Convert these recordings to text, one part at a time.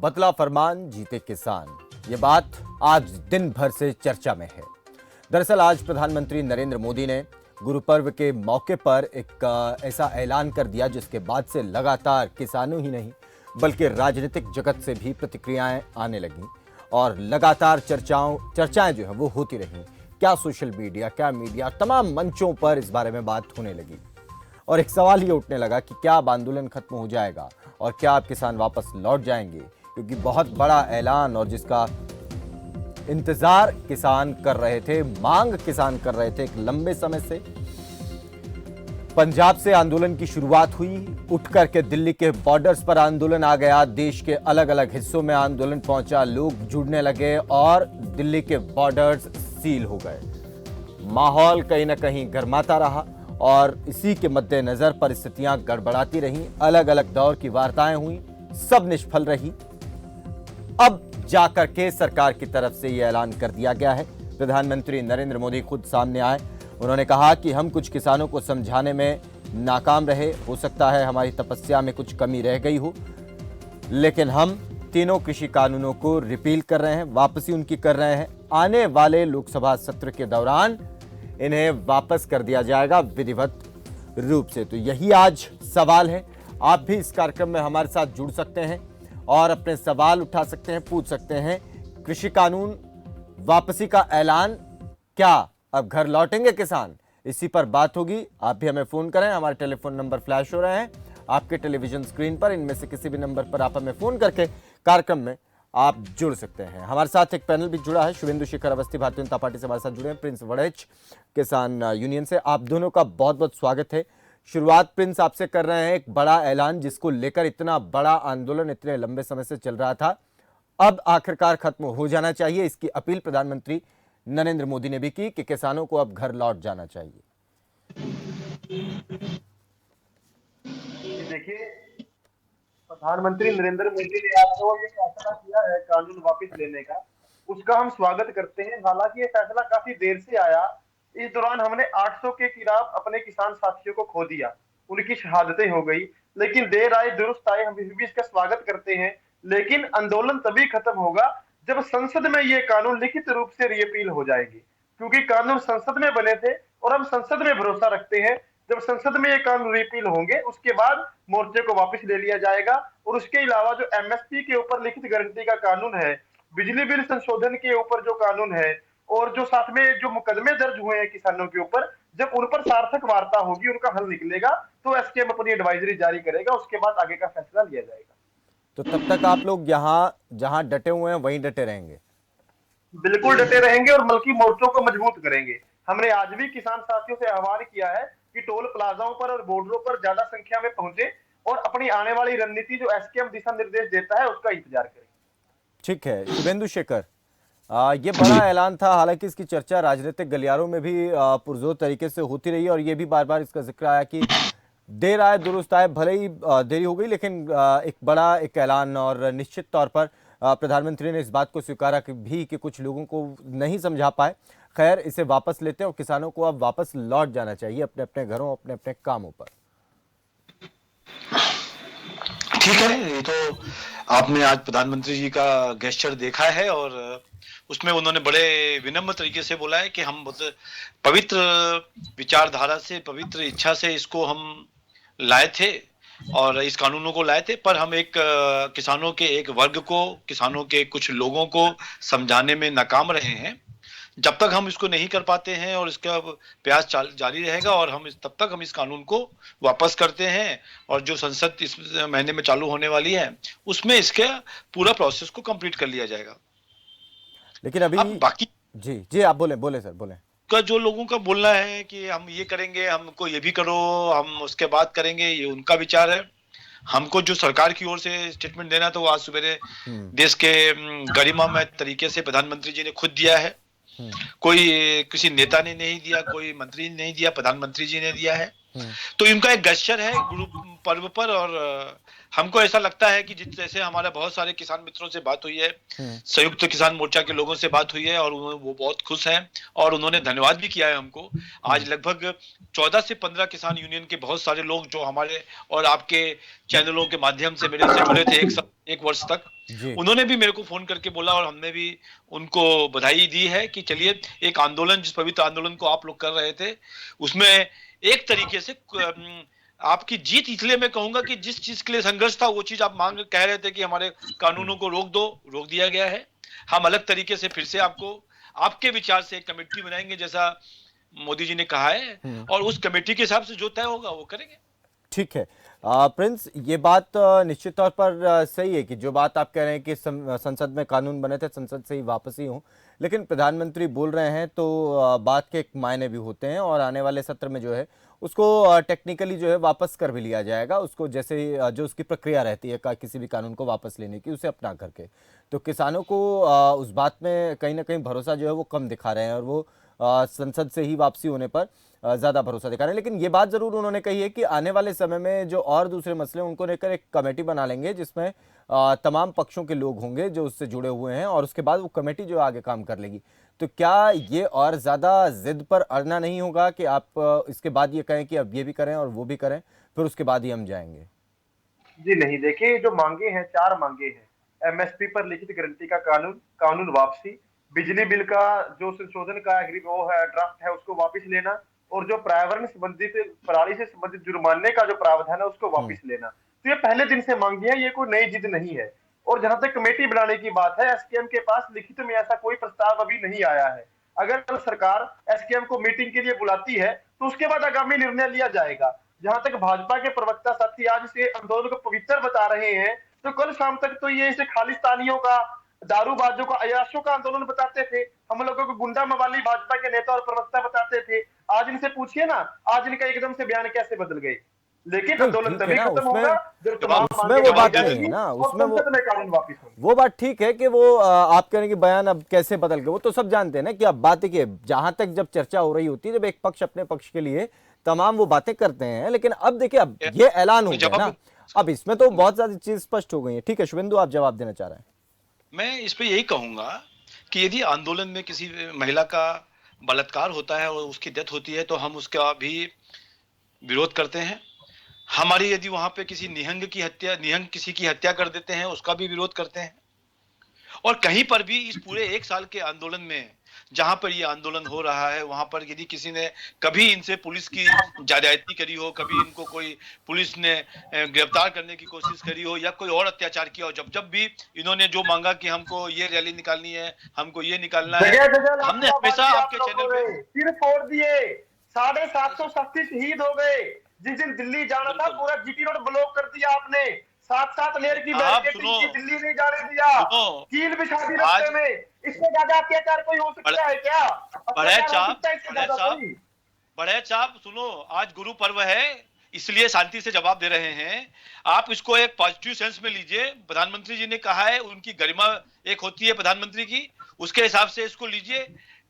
बदला फरमान, जीते किसान। ये बात आज दिन भर से चर्चा में है। दरअसल आज प्रधानमंत्री नरेंद्र मोदी ने गुरु पर्व के मौके पर एक ऐसा ऐलान कर दिया जिसके बाद से लगातार किसानों ही नहीं बल्कि राजनीतिक जगत से भी प्रतिक्रियाएं आने लगी और लगातार चर्चाएं जो है वो होती रही। क्या सोशल मीडिया, क्या मीडिया, तमाम मंचों पर इस बारे में बात होने लगी और एक सवाल ये उठने लगा कि क्या अब आंदोलन खत्म हो जाएगा और क्या अब किसान वापस लौट जाएंगे, क्योंकि बहुत बड़ा ऐलान और जिसका इंतजार किसान कर रहे थे, मांग किसान कर रहे थे एक लंबे समय से। पंजाब से आंदोलन की शुरुआत हुई, उठ करके दिल्ली के बॉर्डर्स पर आंदोलन आ गया, देश के अलग अलग हिस्सों में आंदोलन पहुंचा, लोग जुड़ने लगे और दिल्ली के बॉर्डर्स सील हो गए। माहौल कहीं ना कहीं गर्माता रहा और इसी के मद्देनजर परिस्थितियां गड़बड़ाती रहीं, अलग अलग दौर की वार्ताएं हुई, सब निष्फल रही। अब जाकर के सरकार की तरफ से यह ऐलान कर दिया गया है। प्रधानमंत्री नरेंद्र मोदी खुद सामने आए, उन्होंने कहा कि हम कुछ किसानों को समझाने में नाकाम रहे, हो सकता है हमारी तपस्या में कुछ कमी रह गई हो, लेकिन हम तीनों कृषि कानूनों को रिपील कर रहे हैं, वापसी उनकी कर रहे हैं। आने वाले लोकसभा सत्र के दौरान इन्हें वापस कर दिया जाएगा विधिवत रूप से। तो यही आज सवाल है। आप भी इस कार्यक्रम में हमारे साथ जुड़ सकते हैं और अपने सवाल उठा सकते हैं, पूछ सकते हैं। कृषि कानून वापसी का ऐलान, क्या अब घर लौटेंगे किसान, इसी पर बात होगी। आप भी हमें फोन करें, हमारे टेलीफोन नंबर फ्लैश हो रहे हैं आपके टेलीविजन स्क्रीन पर। इनमें से किसी भी नंबर पर आप हमें फोन करके कार्यक्रम में आप जुड़ सकते हैं। हमारे साथ एक पैनल भी जुड़ा है, शुभेंदु शेखर अवस्थी भारतीय जनता पार्टी से हमारे साथ जुड़े हैं, प्रिंस वड़ैच किसान यूनियन से। आप दोनों का बहुत बहुत स्वागत है। शुरुआत प्रिंस आपसे कर रहे हैं। एक बड़ा ऐलान जिसको लेकर इतना बड़ा आंदोलन इतने लंबे समय से चल रहा था, अब आखिरकार खत्म हो जाना चाहिए, इसकी अपील प्रधानमंत्री नरेंद्र मोदी ने भी की कि किसानों को अब घर लौट जाना चाहिए। देखिए, प्रधानमंत्री नरेंद्र मोदी ने आज जो ये फैसला किया है कानून वापस लेने का, उसका हम स्वागत करते हैं। हालांकि ये फैसला काफी देर से आया। इस दौरान हमने 800 के खिलाफ अपने किसान साथियों को खो दिया, उनकी शहादतें हो गई। लेकिन देर आए दुरुस्त आए, हम फिर भी इसका स्वागत करते हैं। लेकिन आंदोलन तभी खत्म होगा जब संसद में ये कानून लिखित रूप से रिपील हो जाएगी, क्योंकि कानून संसद में बने थे और हम संसद में भरोसा रखते हैं। जब संसद में ये कानून रिपील होंगे उसके बाद मोर्चे को वापस ले लिया जाएगा। और उसके अलावा जो एमएसपी के ऊपर लिखित गारंटी का कानून है, बिजली बिल संशोधन के ऊपर जो कानून है और जो साथ में जो मुकदमे दर्ज हुए हैं किसानों के ऊपर, जब उन पर सार्थक वार्ता होगी, उनका हल निकलेगा, तो एसकेएम अपनी एडवाइजरी जारी करेगा। उसके बाद आगे का फैसला लिया जाएगा। तो तब तक आप लोग यहाँ जहां डटे हुए हैं वहीं डटे रहेंगे? बिल्कुल डटे रहेंगे और मल्की मोर्चों को मजबूत करेंगे। हमने आज भी किसान साथियों से आह्वान किया है कि टोल प्लाजाओं पर और बॉर्डरों पर ज्यादा संख्या में पहुंचे और अपनी आने वाली रणनीति जो एसकेएम दिशा निर्देश देता है उसका इंतजार करें। ठीक है शुभेंदु शेखर, ये बड़ा ऐलान था, हालांकि इसकी चर्चा राजनीतिक गलियारों में भी पुरजोर तरीके से होती रही और ये भी बार बार इसका जिक्र आया कि देर आए दुरुस्त आए, भले ही देरी हो गई लेकिन एक बड़ा एक ऐलान। और निश्चित तौर पर प्रधानमंत्री ने इस बात को स्वीकारा कि कुछ लोगों को नहीं समझा पाए। खैर, इसे वापस लेते हैं और किसानों को अब वापस लौट जाना चाहिए अपने अपने घरों, अपने अपने कामों पर। ठीक है, ये तो आपने आज प्रधानमंत्री जी का गेस्चर देखा है और उसमें उन्होंने बड़े विनम्र तरीके से बोला है कि हम पवित्र विचारधारा से, पवित्र इच्छा से इसको हम लाए थे और इस कानूनों को लाए थे, पर हम एक किसानों के एक वर्ग को, किसानों के कुछ लोगों को समझाने में नाकाम रहे हैं। जब तक हम इसको नहीं कर पाते हैं और इसका प्रयास जारी रहेगा और तब तक हम इस कानून को वापस करते हैं और जो संसद इस महीने में चालू होने वाली है उसमें इसके पूरा प्रोसेस को कंप्लीट कर लिया जाएगा। लेकिन अभी बाकी जी आप बोले सर, बोले। का जो लोगों का बोलना है कि हम ये करेंगे, हमको ये भी करो, हम उसके बाद करेंगे, ये उनका विचार है। हमको जो सरकार की ओर से स्टेटमेंट देना था वो आज सवेरे देश के गरिमामय तरीके से प्रधानमंत्री जी ने खुद दिया है। कोई किसी नेता ने नहीं दिया, कोई मंत्री ने नहीं दिया, प्रधानमंत्री जी ने दिया है। तो इनका एक गेस्चर है गुरु पर्व पर और हमको ऐसा लगता है कि जैसे हमारे बहुत सारे किसान मित्रों से बात हुई है, संयुक्त किसान मोर्चा के लोगों से बात हुई है और वो बहुत खुश हैं और उन्होंने धन्यवाद भी किया है हमको। आज लगभग 14 से 15 किसान यूनियन के बहुत सारे लोग जो हमारे और आपके चैनलों के माध्यम से मेरे से जुड़े थे, 1 वर्ष तक। जी। उन्होंने भी मेरे को फोन करके बोला और हमने भी उनको बधाई दी है कि चलिए एक आंदोलन, जिस पवित्र आंदोलन को आप लोग कर रहे थे, उसमें एक तरीके से आपकी जीत इसलिए मैं कहूंगा कि जिस चीज के लिए संघर्ष था वो चीज आप मांग कह रहे थे कि हमारे कानूनों को रोक दो, रोक दिया गया है। हम अलग तरीके से फिर से आपको आपके विचार से एक कमेटी बनाएंगे जैसा मोदी जी ने कहा है, और उस कमेटी के हिसाब से जो तय होगा वो करेंगे। ठीक है। प्रिंस, ये बात निश्चित तौर पर सही है कि जो बात आप कह रहे हैं कि संसद में कानून बने थे, संसद से ही वापसी हो, लेकिन प्रधानमंत्री बोल रहे हैं तो बात के एक मायने भी होते हैं और आने वाले सत्र में जो है उसको टेक्निकली जो है वापस कर भी लिया जाएगा, उसको जैसे जो उसकी प्रक्रिया रहती है किसी भी कानून को वापस लेने की, उसे अपना करके। तो किसानों को उस बात में कहीं ना कहीं भरोसा जो है वो कम दिखा रहे हैं और वो संसद से ही वापसी होने पर ज़्यादा भरोसा दिखा रहे हैं। लेकिन ये बात ज़रूर उन्होंने कही है कि आने वाले समय में जो और दूसरे मसले उनको लेकर एक कमेटी बना लेंगे जिसमें तमाम पक्षों के लोग होंगे जो उससे जुड़े हुए हैं, और उसके बाद वो कमेटी जो आगे काम कर लेगी। तो क्या ये और ज़्यादा जिद पर अड़ना नहीं होगा कि आप इसके बाद ये कहें कि अब ये भी करें और वो भी करें, फिर उसके बाद ही हम जाएंगे? जी नहीं, देखिए जो मांगे हैं, 4 मांगे हैं। एमएसपी पर लिखित गारंटी का कानून, कानून वापसी, बिजली बिल का जो संशोधन का वो है, ड्राफ्ट है, उसको वापस लेना, और जो पर्यावरण संबंधित पराली से संबंधित जुर्माने का जो प्रावधान है उसको वापस लेना। तो ये पहले दिन से मांगी है, ये कोई नई जिद नहीं है। और जहां तक कमेटी बनाने की बात है, एसकेएम के पास लिखित में ऐसा कोई प्रस्ताव अभी नहीं आया है। अगर सरकार एसकेएम को मीटिंग के लिए बुलाती है तो उसके बाद आगामी निर्णय लिया जाएगा। जहां तक भाजपा के प्रवक्ता साथी आज से आंदोलन को पवित्र बता रहे हैं, तो कल शाम तक तो ये इसे खालिस्तानियों का, दारूबाजों का, अयाशों का आंदोलन बताते थे। हम लोगों को गुंडा मवाली भाजपा के नेता और प्रवक्ता बताते थे। आज इनसे पूछिए ना, आज इनका एकदम से बयान कैसे बदल गए। लेकिन नहीं, आंदोलन ठीक है तभी ना, खत्म उसमें होगा जब तमाम उसमें मांगे वो मानी बात नहीं है जाएंगी ना, और उसमें संसद में कानून वापिस होंगे। वो बात ठीक है कि वो आप कह रहे हैं कि बयान अब कैसे बदल गए, वो तो सब जानते हैं ना कि अब बात देखिए, जहां तक जब चर्चा हो रही होती है, जब एक पक्ष अपने पक्ष के लिए तमाम वो बातें करते हैं, लेकिन अब देखिए अब ये ऐलान हो मैं गया ना, जवाब अब इसमें तो बहुत ज्यादा चीज स्पष्ट हो गई है। ठीक है शुभेंदु, आप जवाब देना चाह रहे हैं? मैं इस पे यही कहूंगा कि यदि आंदोलन में किसी महिला का बलात्कार होता है और उसकी डेथ होती है तो हम उसका भी विरोध करते हैं। हमारी यदि वहां पे किसी निहंग किसी की हत्या कर देते हैं उसका भी विरोध करते हैं। और कहीं पर भी इस पूरे 1 साल के आंदोलन में जहां पर ये आंदोलन हो रहा है वहां पर यदि किसी ने कभी इनसे पुलिस की ज्यादती करी हो, कभी इनको कोई पुलिस ने गिरफ्तार करने की कोशिश करी हो या कोई और अत्याचार किया हो, जब जब भी इन्होंने जो मांगा कि हमको ये रैली निकालनी है, हमको ये निकालना है, जगह जगह हमने लाठियां हमेशा बांधी आप आपके लोगों चैनल ने, पे सिर फोड़ दिए, 750 साथी शहीद हो गए। जिस दिन दिल्ली जाना था बिल्कुल। पूरा जीटी रोड ब्लॉक कर दिया आपने, 7-7 लेयर की आप बैरिकेडिंग सुनो की, दिल्ली नहीं जाने दिया, सुनो कील बिछा दी आज रस्ते में। इससे ज्यादा अत्याचार कोई हो सकता है क्या? बड़े अत्याचार हो चाप सकता है इससे बड़े ज्यादा साहब कोई? बड़े साहब सुनो, आज गुरु पर्व है इसलिए शांति से जवाब दे रहे हैं। आप इसको एक पॉजिटिव सेंस में लीजिए। प्रधानमंत्री जी ने कहा है, उनकी गरिमा एक होती है प्रधानमंत्री की, उसके हिसाब से इसको लीजिए।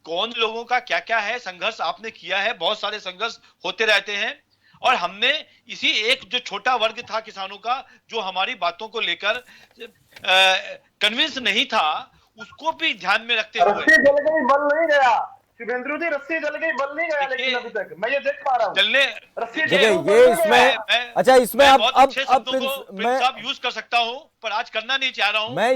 कौन लोगों का क्या क्या है संघर्ष आपने किया है, बहुत सारे संघर्ष होते रहते हैं, और हमने इसी एक जो छोटा वर्ग था किसानों का जो हमारी बातों को लेकर कन्विंस नहीं था, उसको भी ध्यान में रखते हुए रस्सी जल गई बल नहीं गया। शुभेंद्र जी, रस्सी जल गई बल नहीं गया, लेकिन देखिए अभी तक मैं ये देख पा रहा हूँ चलने रस्सी देखिए जल ये बल नहीं इसमें, गया। अच्छा इसमें मैं अब बहुत अब अच्छे अब शब्दों को प्रिंस साहब यूज कर सकता हूं पर आज करना नहीं चाह रहा हूं। मैं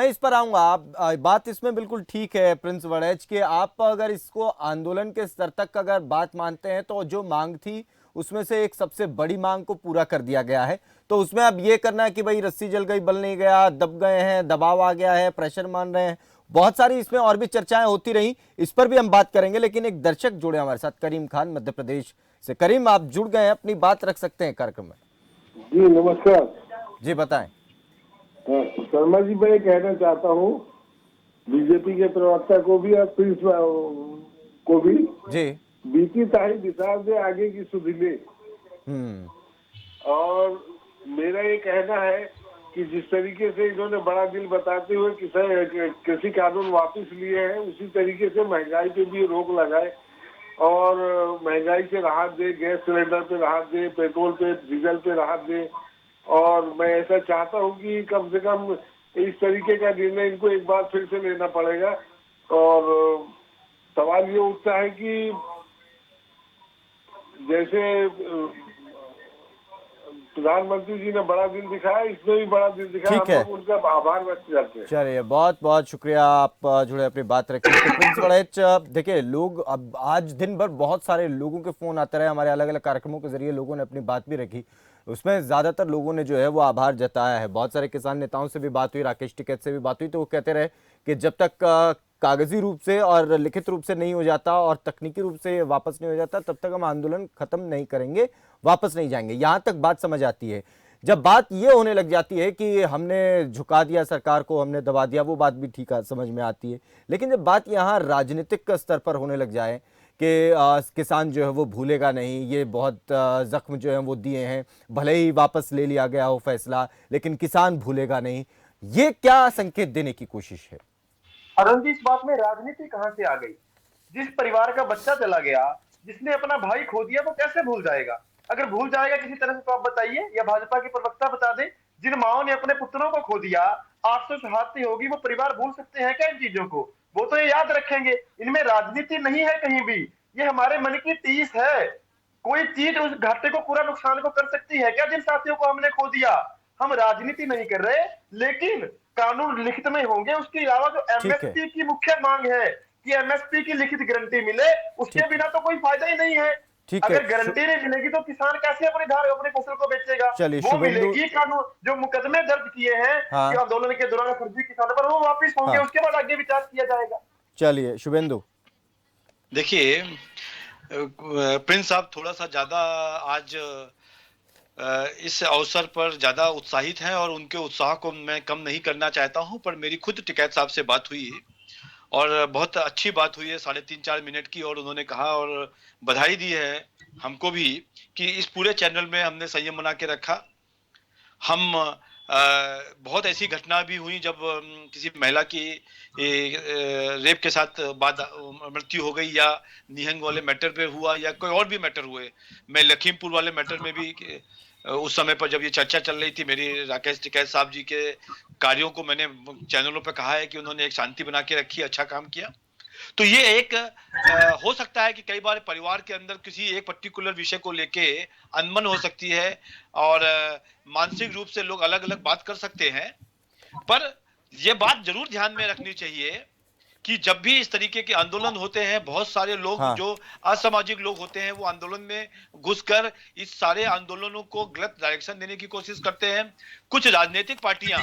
इस पर आऊंगा। आप बात इसमें बिल्कुल ठीक है प्रिंस वड़ैच कि आप अगर इसको आंदोलन के स्तर तक अगर बात मानते हैं तो जो मांग थी उसमें से एक सबसे बड़ी मांग को पूरा कर दिया गया है, तो उसमें अब ये करना है कि भाई रस्सी जल गई बल नहीं गया, दब गए हैं, दबाव आ गया है, प्रेशर मान रहे हैं, बहुत सारी इसमें और भी चर्चाएं होती रही, इस पर भी हम बात करेंगे। लेकिन एक दर्शक जुड़े हमारे साथ, करीम खान मध्य प्रदेश से। करीम, आप जुड़ गए हैं, अपनी बात रख सकते हैं कार्यक्रम में। जी नमस्कार। जी बताएं। शर्मा जी, मैं कहना चाहता हूँ बीजेपी के प्रवक्ता को भी और प्रिंस को भी, जी। बीती ताही विचार दे आगे की सुधिले। और मेरा ये कहना है कि जिस तरीके से इन्होंने बड़ा दिल बताते हुए कृषि कानून वापस लिए हैं, उसी तरीके से महंगाई पे भी रोक लगाए और महंगाई से राहत दे, गैस सिलेंडर पे राहत दे, पेट्रोल पे, डीजल पे राहत दे। और मैं ऐसा चाहता हूँ कि कम से कम इस तरीके का निर्णय इनको एक बार फिर से लेना पड़ेगा। और सवाल ये उठता है कि जैसे प्रधानमंत्री जी ने बड़ा दिल दिखाया, इसमें भी बड़ा दिल दिखाया। ठीक हम है। लोग उनका आभार व्यक्त करते हैं। चलिए, बहुत बहुत शुक्रिया, आप जुड़े अपनी बात रखी। तो प्रिंस वड़ैच, देखिए लोग अब आज दिन भर बहुत सारे लोगों के फोन आते रहे, हमारे अलग अलग कार्यक्रमों के जरिए लोगों ने अपनी बात भी रखी। उसमें ज्यादातर लोगों ने जो है वो आभार जताया है। बहुत सारे किसान नेताओं से भी बात हुई, राकेश टिकैत से भी बात हुई, तो वो कहते रहे कि जब तक कागजी रूप से और लिखित रूप से नहीं हो जाता और तकनीकी रूप से वापस नहीं हो जाता, तब तक हम आंदोलन खत्म नहीं करेंगे, वापस नहीं जाएंगे। यहां तक बात समझ आती है। जब बात ये होने लग जाती है कि हमने झुका दिया सरकार को, हमने दबा दिया, वो बात भी ठीक है, समझ में आती है। लेकिन जब बात यहाँ राजनीतिक स्तर पर होने लग जाए कि किसान जो है वो भूलेगा नहीं, ये बहुत जख्म जो है वो दिए हैं, भले ही वापस ले लिया गया हो फैसला, लेकिन किसान भूलेगा नहीं, ये क्या संकेत देने की कोशिश है? अरुण जी, इस बात में राजनीति कहां से आ गई? जिस परिवार का बच्चा चला गया, जिसने अपना भाई खो दिया, वो कैसे भूल जाएगा? अगर भूल जाएगा किसी तरह से तो आप बताइए, या भाजपा के प्रवक्ता बता दें। जिन माओ ने अपने पुत्रों को खो दिया, 800 शहादतें होगी, वो परिवार भूल सकते हैं क्या इन चीजों को? वो तो ये याद रखेंगे। इनमें राजनीति नहीं है कहीं भी, ये हमारे मन की टीस है। कोई चीज उस घाटे को, पूरा नुकसान को कर सकती है क्या? जिन साथियों को हमने खो दिया, हम राजनीति नहीं कर रहे, लेकिन कानून लिखित में होंगे। उसके अलावा जो ठीक है, एमएसपी की मुख्य मांग है कि एमएसपी की लिखित गारंटी मिले, उसके बिना तो कोई फायदा ही नहीं है। ठीक है। अगर गारंटी नहीं मिलेगी तो किसान कैसे अपनी धान, अपनी फसल को बेचेगा? चलिए, वो शुभेंदु, मिलेगी कानून, जो मुकदमे दर्ज किए हैं हाँ कि आंदोलन के दौरान फर्जी किसानों पर, वो वापिस होंगे। हाँ, उसके बाद आगे विचार किया जाएगा। चलिए शुभेंदु। देखिए प्रिंस साहब थोड़ा सा ज्यादा आज इस अवसर पर ज्यादा उत्साहित हैं और उनके उत्साह को मैं कम नहीं करना चाहता हूं, पर मेरी खुद टिकैत साहब से बात हुई और बहुत अच्छी बात हुई है 3.5-4 मिनट की, और उन्होंने कहा और बधाई दी है हमको भी कि इस पूरे चैनल में हमने संयम बना के रखा। हम बहुत ऐसी घटना भी हुई जब किसी महिला की रेप के साथ बाद मृत्यु हो गई, या निहंग वाले मैटर पे हुआ, या कोई और भी मैटर हुए। मैं लखीमपुर वाले मैटर में भी उस समय पर जब ये चर्चा चल रही थी, मेरी राकेश टिकैत साहब जी के कार्यों को मैंने चैनलों पे कहा है कि उन्होंने एक शांति बना के रखी, अच्छा काम किया। तो ये एक हो सकता है कि कई बार परिवार के अंदर किसी एक पर्टिकुलर विषय को लेके अनबन हो सकती है और मानसिक रूप से लोग अलग अलग बात कर सकते हैं, पर यह बात जरूर ध्यान में रखनी चाहिए कि जब भी इस तरीके के आंदोलन होते हैं, बहुत सारे लोग हाँ, जो असामाजिक लोग होते हैं वो आंदोलन में घुसकर इस सारे आंदोलनों को गलत डायरेक्शन देने की कोशिश करते हैं। कुछ राजनीतिक पार्टियां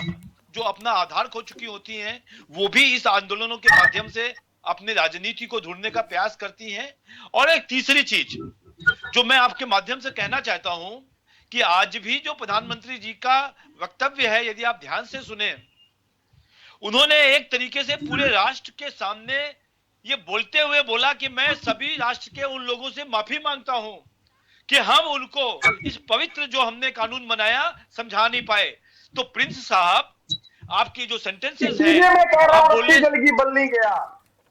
जो अपना आधार खो चुकी होती हैं, वो भी इस आंदोलनों के माध्यम से अपनी राजनीति को ढूंढने का प्रयास करती हैं। और एक तीसरी चीज जो मैं आपके माध्यम से कहना चाहता हूं कि आज भी जो प्रधानमंत्री जी का वक्तव्य है, यदि आप ध्यान से सुने, उन्होंने एक तरीके से पूरे राष्ट्र के सामने ये बोलते हुए बोला कि मैं सभी राष्ट्र के उन लोगों से माफी मांगता हूं कि हम उनको इस पवित्र जो हमने कानून बनाया समझा नहीं पाए। तो प्रिंस साहब, आपकी जो सेंटेंसेस है, इसीलिए मैं कह रहा आप हूं, बोले जल्दी बल नहीं गया,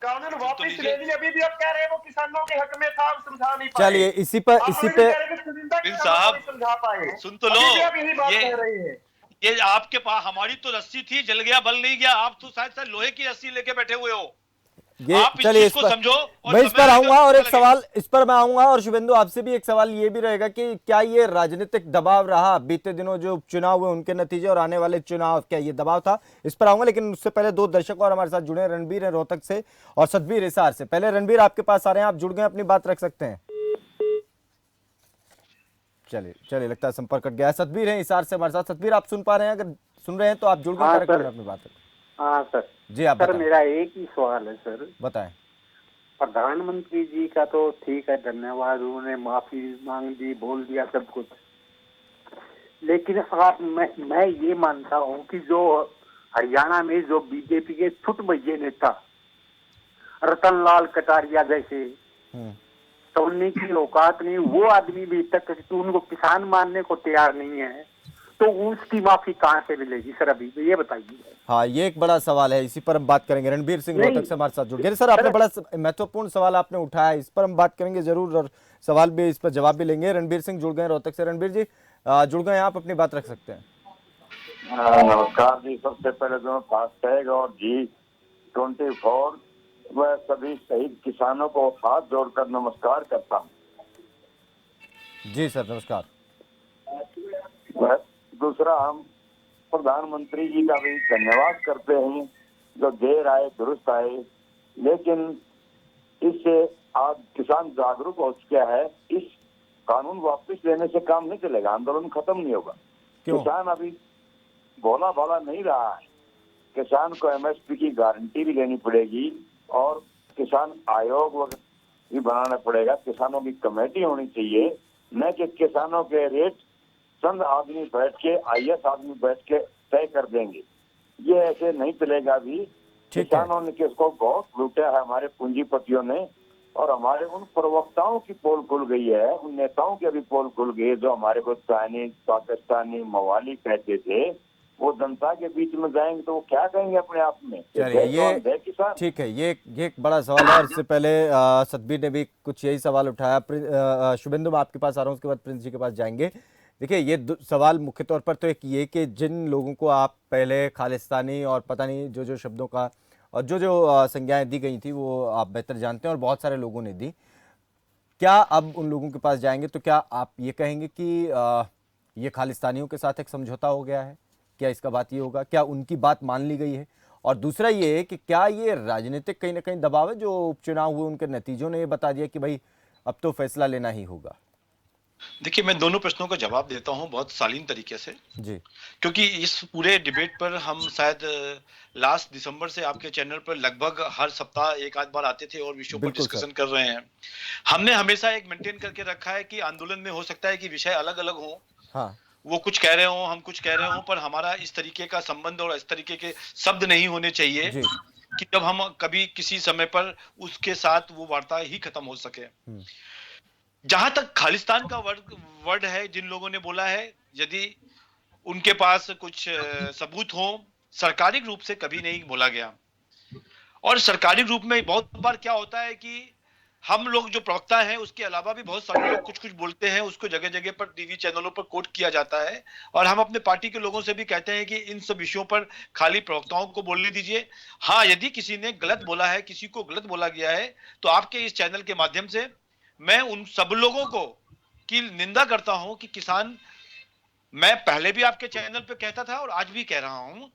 कानून तो वापस ले लिया। अभी भी आप कह रहे हैं वो किसानों के हक में था, हम समझा नहीं पाए। चलिए, इसी पे आप अभी भी कह रहे हैं कि चुनिंदा प्रिंस किसानों को साहब, नहीं समझा पाए। सुन तो लो, अभी भी आप यही बात ये कह रहे हैं। ये आपके पास, हमारी तो रस्सी थी, जल गया बल नहीं गया। आप तो शायद लोहे की रस्सी लेके बैठे हुए हो। ये आप इस चलिए, चीज इस को पर समझो और मैं इस समय पर लगेगा आऊंगा, और तो एक लगेगा। सवाल इस पर मैं आऊंगा। और शुभेंदु, आपसे भी एक सवाल ये भी रहेगा कि क्या ये राजनीतिक दबाव रहा, बीते दिनों जो चुनाव हुए उनके नतीजे और आने वाले चुनाव, क्या ये दबाव था? इस पर आऊंगा, लेकिन उससे पहले दो दर्शक और हमारे साथ जुड़े हैं, रणबीर है रोहतक से और सतबीर हिसार से। पहले रणबीर आपके पास आ रहे हैं, आप जुड़ गए, अपनी बात रख सकते हैं। चलिए लगता है संपर्क कट गया है। सतबीर है हिसार से हमारे साथ। सतबीर, आप सुन पा रहे हैं? अगर सुन रहे हैं तो आप जुड़ गए कार्यक्रम में, अपनी बात रखें। हाँ सर। जी आप सर बताएं। मेरा एक ही सवाल है सर। बताएं। प्रधानमंत्री जी का तो ठीक है, धन्यवाद, उन्होंने माफी मांग दी, बोल दिया सब कुछ, लेकिन आप मैं ये मानता हूँ कि जो हरियाणा में जो बीजेपी के छुट भैये नेता रतन लाल कटारिया जैसे, तो उनकी औकात नहीं, वो आदमी भी तक तो उनको किसान मानने को तैयार नहीं है, तो उसकी माफी कहाँ से मिलेगी सर? अभी ये बताइए। हाँ, ये एक बड़ा सवाल है, इसी पर हम बात करेंगे। रणबीर सिंह रोहतक से हमारे साथ जुड़ गए। सर, आपने बड़ा महत्वपूर्ण सवाल आपने उठाया, इस पर हम बात करेंगे जरूर, और सवाल भी, इस पर जवाब भी लेंगे। रणबीर सिंह जुड़ गए रोहतक से। रणबीर जी जुड़ गए, आप अपनी बात रख सकते हैं। नमस्कार जी। सबसे पहले तो मैं फास्टैग और G24 वह सभी शहीद किसानों को हाथ जोड़कर नमस्कार करता हूँ। जी सर, नमस्कार। दूसरा, हम प्रधानमंत्री जी का भी धन्यवाद करते हैं जो देर आए दुरुस्त आए, लेकिन इससे आज किसान जागरूक हो चुका है। इस कानून वापस लेने से काम नहीं चलेगा, आंदोलन खत्म नहीं होगा। क्यों? किसान अभी भोला भाला नहीं रहा है। किसान को एमएसपी की गारंटी भी लेनी पड़ेगी और किसान आयोग भी बनाना पड़ेगा। किसानों की कमेटी होनी चाहिए, न कि किसानों के रेट चंद आदमी बैठ के, आईएएस आदमी बैठ के तय कर देंगे। ये ऐसे नहीं चलेगा। अभी किसानों ने किसको बहुत लूटा है, हमारे पूंजीपतियों ने, और हमारे उन प्रवक्ताओं की पोल खुल गई है, उन नेताओं की भी पोल खुल गई है जो हमारे को चाइनीज, पाकिस्तानी, मवाली कहते थे। वो जनता के बीच में जाएंगे तो वो क्या कहेंगे अपने आप में? चलिए, ये ठीक है, ये एक बड़ा सवाल है। और इससे पहले सतबीर ने भी कुछ यही सवाल उठाया। शुभेंदु, मैं आपके पास आ रहा हूँ, उसके बाद प्रिंस जी के पास जाएंगे। देखिए, ये सवाल मुख्य तौर पर तो एक ये कि जिन लोगों को आप पहले खालिस्तानी और पता नहीं जो शब्दों का और जो संज्ञाएं दी गई थी वो आप बेहतर जानते हैं और बहुत सारे लोगों ने दी, क्या अब उन लोगों के पास जाएंगे तो क्या आप ये कहेंगे कि ये खालिस्तानियों के साथ एक समझौता हो गया है? क्या इसका बात ये होगा? क्या उनकी बात मान ली गई है? और दूसरा ये कि क्या ये राजनीतिक कहीं ना कहीं दबाव है, जो उपचुनाव हुए उनके नतीजों ने ये बता दिया कि भाई अब तो फैसला लेना ही होगा? देखिए, मैं दोनों प्रश्नों का जवाब देता हूं बहुत शालीन तरीके से जी, क्योंकि इस पूरे डिबेट पर हम शायद लास्ट दिसंबर से आपके चैनल पर लगभग हर सप्ताह एक आध बार आते थे और विषयों पर बिल्कुल डिस्कशन कर रहे हैं। हमने हमेशा एक मेंटेन करके रखा है कि आंदोलन में हो सकता है कि विषय अलग अलग हो, हाँ, वो कुछ कह रहे हो, हम कुछ कह रहे हो, पर हमारा इस तरीके का संबंध और इस तरीके के शब्द नहीं होने चाहिए जी, कि जब हम कभी किसी समय पर उसके साथ वो वार्ता ही खत्म हो सके। जहां तक खालिस्तान का वर्ड है, जिन लोगों ने बोला है, यदि उनके पास कुछ सबूत हो, सरकारी रूप से कभी नहीं बोला गया। और सरकारी रूप में बहुत बार क्या होता है कि हम लोग जो प्रवक्ता हैं उसके अलावा भी बहुत सारे लोग कुछ कुछ बोलते हैं, उसको जगह जगह पर टीवी चैनलों पर कोट किया जाता है। और हम अपने पार्टी के लोगों से भी कहते हैं कि इन सब विषयों पर खाली प्रवक्ताओं को बोलने दीजिए। हाँ, यदि किसी ने गलत बोला है, किसी को गलत बोला गया है, तो आपके इस चैनल के माध्यम से मैं उन सब लोगों को की निंदा करता हूं कि किसान, मैं पहले भी आपके चैनल पे कहता था और आज भी कह रहा हूं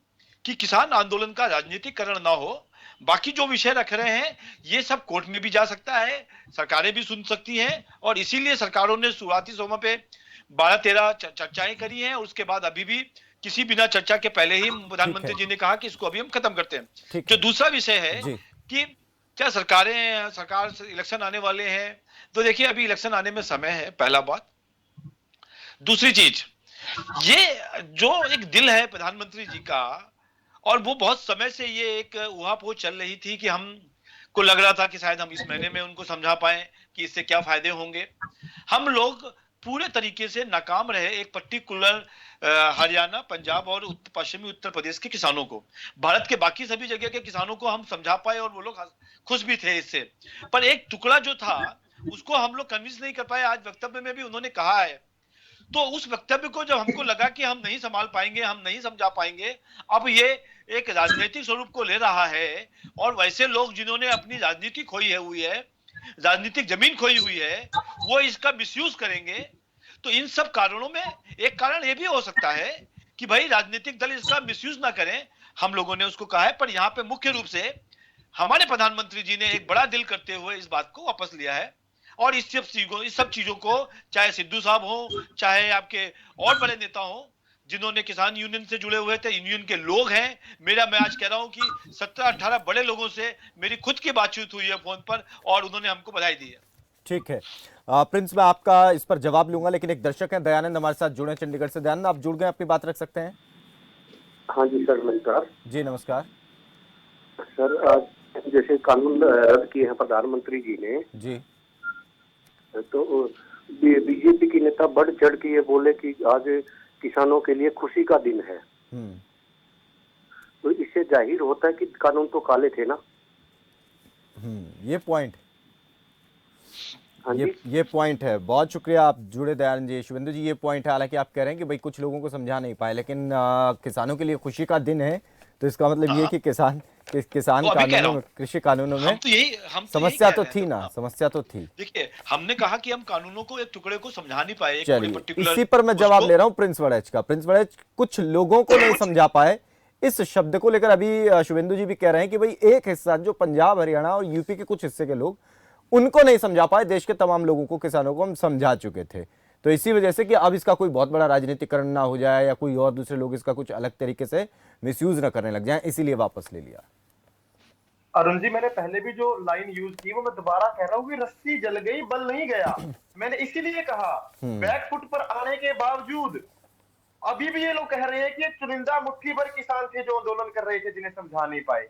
कि किसान आंदोलन का राजनीतिकरण ना हो। बाकी जो विषय रख रहे हैं ये सब कोर्ट में भी जा सकता है, सरकारें भी सुन सकती हैं, और इसीलिए सरकारों ने शुरुआती समय पे 12-13 चर्चाएं करी हैं। उसके बाद अभी भी किसी बिना चर्चा के पहले ही प्रधानमंत्री जी ने कहा कि इसको अभी हम खत्म करते हैं। जो दूसरा विषय है कि क्या सरकार इलेक्शन आने वाले हैं, तो देखिए अभी इलेक्शन आने में समय है, पहला बात। दूसरी चीज, ये जो एक दिल है प्रधानमंत्री जी का, और वो बहुत समय से ये एक उहापोह चल रही थी कि हम को लग रहा था कि शायद हम इस महीने में उनको समझा पाए कि इससे क्या फायदे होंगे। हम लोग पूरे तरीके से नाकाम रहे एक पर्टिकुलर हरियाणा, पंजाब और पश्चिमी उत्तर प्रदेश के किसानों को। भारत के बाकी सभी जगह के किसानों को हम समझा पाए और वो लोग खुश भी थे इससे, पर एक टुकड़ा जो था उसको हम लोग कन्विंस नहीं कर पाए। आज वक्तव्य में भी उन्होंने कहा है, तो उस वक्तव्य को जब हमको लगा कि हम नहीं संभाल पाएंगे, हम नहीं समझा पाएंगे, अब ये एक राजनीतिक स्वरूप को ले रहा है। और वैसे लोग जिन्होंने अपनी राजनीति खोई हुई है, राजनीतिक जमीन खोई हुई है, वो इसका मिसयूज करेंगे। तो इन सब कारणों में एक कारण ये भी हो सकता है कि भाई राजनीतिक दल इसका मिसयूज ना करें, हम लोगों ने उसको कहा है। पर यहाँ पे मुख्य रूप से हमारे प्रधानमंत्री जी ने एक बड़ा दिल करते हुए इस बात को वापस लिया है। और इस सब चीजों को, चाहे सिद्धू साहब हो, चाहे आपके और बड़े नेता हो जिन्होंने किसान यूनियन से जुड़े हुए थे, यूनियन के लोग हैं, मैं आज कह रहा हूं कि 17-18 बड़े लोगों से मेरी खुद की बातचीत हुई है फोन पर और उन्होंने हमको बधाई दी है। ठीक है प्रिंस, मैं आपका इस पर जवाब लूंगा, लेकिन एक दर्शक हैं दयानंद हमारे साथ जुड़े चंडीगढ़ से। दयानंद, आप जुड़ गए, अपनी बात रख सकते हैं। हाँ जी सर, नमस्कार। जी नमस्कार सर, आज जैसे कानून रद्द किए हैं प्रधानमंत्री जी ने जी, तो बीजेपी की नेता बढ़ चढ़ के ये बोले कि आज किसानों के लिए खुशी का दिन है। तो इससे जाहिर होता है कि कानून तो काले थे ना। ये पॉइंट, हाँ ये पॉइंट है। बहुत शुक्रिया, आप जुड़े दयानंद जी। शुभेंदु जी, ये पॉइंट है, हालांकि आप कह रहे हैं कि भाई कुछ लोगों को समझा नहीं पाए, लेकिन किसानों के लिए खुशी का दिन है, तो इसका मतलब ये कि किसान वो अभी कह रहा कानूनों हूं। में, कृषि कानूनों में हम तो यही समस्या कह तो रहे हैं। थी ना, हाँ। समस्या तो थी। देखिए, हमने कहा कि हम कानूनों को, एक टुकड़े को समझा नहीं पाए, एक कोई चलिए, पर्टिकुलर इसी पर मैं जवाब उसको। ले रहा हूं प्रिंस वड़ैच का। प्रिंस वड़ैच कुछ लोगों को नहीं समझा पाए इस शब्द को लेकर। अभी शुभेंदु जी भी कह रहे हैं कि भाई एक हिस्सा जो पंजाब, हरियाणा और यूपी के कुछ हिस्से के लोग, उनको नहीं समझा पाए, देश के तमाम लोगों को, किसानों को हम समझा चुके थे। तो इसी वजह से कि अब इसका कोई बहुत बड़ा राजनीतिकरण ना हो जाए या कोई और दूसरे लोग इसका कुछ अलग तरीके से मिसयूज ना करने लग जाएं, इसीलिए वापस ले लिया। अरुण जी, मैंने पहले भी जो लाइन यूज की वो मैं दोबारा कह रहा हूँ कि रस्सी जल गई बल नहीं गया। मैंने इसीलिए कहा, बैकफुट पर आने के बावजूद अभी भी ये लोग कह रहे हैं कि चुनिंदा मुट्ठी भर किसान थे जो आंदोलन कर रहे थे, जिन्हें समझा नहीं पाए।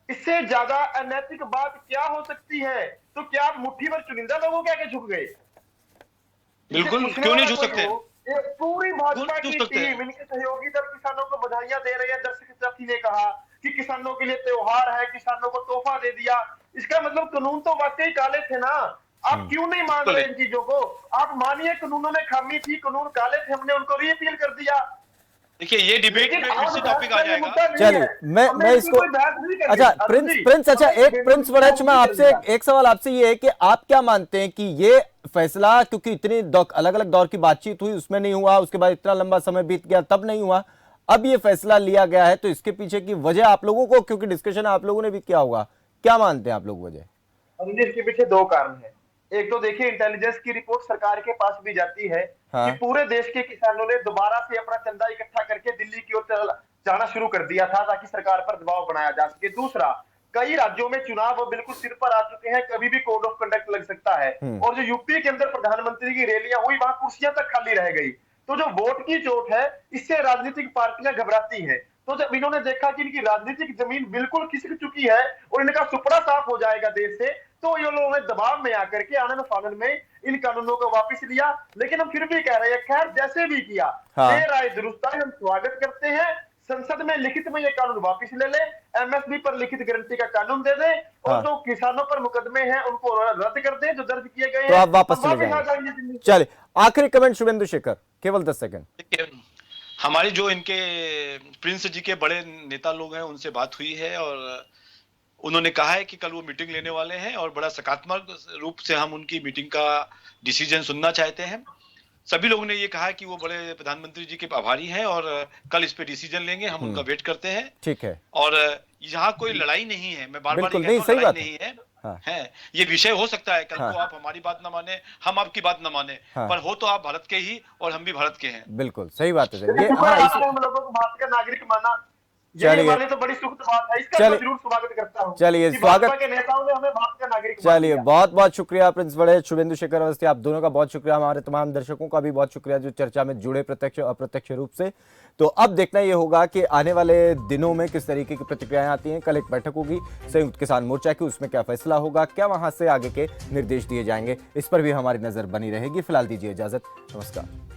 इससे ज्यादा अनैतिक बात क्या हो सकती है? तो क्या आप मुट्ठी भर चुनिंदा लोगों के आगे झुक गए? बिल्कुल, पूछने क्यों नहीं वाला झुक कोई सकते? हो? ये पूरी भाजपा क्यों की झुक सकते हैं? टीम, इनके सहयोगी दल किसानों को बधाइयां दे रहे हैं। दर्शक साथी ने कहा कि किसानों के लिए त्योहार है, किसानों को तोहफा दे दिया। इसका मतलब कानून तो वाकई काले थे ना। आप क्यों नहीं मान रहे इन चीजों को? आप मानिए कानूनों में खामी थी, कानून काले थे, हमने उनको रीअपील कर दिया। देखिए, ये डिबेट में फिर से टॉपिक आ जाएगा। चलिए, मैं इसको, अच्छा प्रिंस, अच्छा एक प्रिंस वड़ैच, मैं आपसे एक सवाल आपसे ये है कि आप क्या मानते हैं कि ये फैसला, क्योंकि इतनी अलग अलग दौर की बातचीत हुई, उसमें नहीं हुआ, उसके बाद इतना लंबा समय बीत गया तब नहीं हुआ, अब ये फैसला लिया गया है, तो इसके पीछे की वजह आप लोगों को, क्योंकि डिस्कशन आप लोगों ने भी किया होगा, क्या मानते हैं आप लोग वजह? इसके पीछे दो कारण है। एक तो देखिए, इंटेलिजेंस की रिपोर्ट सरकार के पास भी जाती है हाँ। कि पूरे देश के किसानों ने दोबारा से अपना चंदा इकट्ठा करके दिल्ली की ओर जाना शुरू कर दिया था ताकि सरकार पर दबाव बनाया जा सके। दूसरा, कई राज्यों में चुनाव वो बिल्कुल सिर पर आ चुके हैं, कभी भी कोड ऑफ कंडक्ट लग सकता है। और जो यूपी के अंदर प्रधानमंत्री की रैलियां हुई, वहां कुर्सियां तक खाली रह गई। तो जो वोट की चोट है, इससे राजनीतिक पार्टियां घबराती हैं। तो जब इन्होंने देखा कि इनकी राजनीतिक जमीन बिल्कुल खिसक चुकी है और इनका सुपड़ा साफ हो जाएगा देश से, तो ये लोगों ने दबाव में आकर के आनंद फानन में इन कानूनों को वापस लिया। लेकिन हम फिर भी कह रहे हैं, खैर जैसे भी किया, देर आए दुरुस्त आए, हम स्वागत करते हैं। संसद में लिखित में ये कानून वापस ले ले, एमएसपी पर लिखित गारंटी का कानून दे दे, और जो किसानों पर मुकदमे हैं उनको रद्द कर दे जो दर्ज किए गए हैं, तो आप वापस चले आ जाएंगे। जाएंगे। चलिए, आखिरी कमेंट शुभेंदु शेखर, केवल 10 सेकंड। देखिए, हमारे जो इनके प्रिंस जी के बड़े नेता लोग हैं, उनसे बात हुई है और उन्होंने कहा है कि कल वो मीटिंग लेने वाले हैं और बड़ा सकारात्मक रूप से हम उनकी मीटिंग का डिसीजन सुनना चाहते हैं। सभी लोगों ने ये कहा है कि वो बड़े प्रधानमंत्री जी के आभारी हैं और कल इस पे डिसीजन लेंगे, हम उनका वेट करते हैं। ठीक है। और यहाँ कोई लड़ाई नहीं है, मैं बार बार बिल्कुल नहीं, सही बात नहीं है। हाँ। है, ये विषय हो सकता है कल हाँ। को आप हमारी बात ना माने, हम आपकी बात ना माने, हाँ। पर हो तो आप भारत के ही और हम भी भारत के हैं। बिल्कुल सही बात है सर। ये हाँ, हाँ, हम लोगों को भारत का नागरिक माना, चलिए। ये हमारे तो बड़ी सुखद बात है। इसका मैं जरूर स्वागत करता हूँ। चलिए, कि स्वागत, भाजपा के नेताओं ने हमें भारत का नागरिक मान चलिए लिया। बहुत बहुत शुक्रिया प्रिंस वड़ैच, शुभेंदु शेखर अवस्थी, आप दोनों का बहुत शुक्रिया। हमारे तमाम दर्शकों का भी बहुत शुक्रिया जो चर्चा में जुड़े प्रत्यक्ष और अप्रत्यक्ष रूप से। तो अब देखना ये होगा कि आने वाले दिनों में किस तरीके की प्रतिक्रियाएं आती हैं। कल एक बैठक होगी संयुक्त किसान मोर्चा की, उसमें क्या फैसला होगा, क्या वहां से आगे के निर्देश दिए जाएंगे, इस पर भी हमारी नजर बनी रहेगी। फिलहाल दीजिए इजाजत, नमस्कार।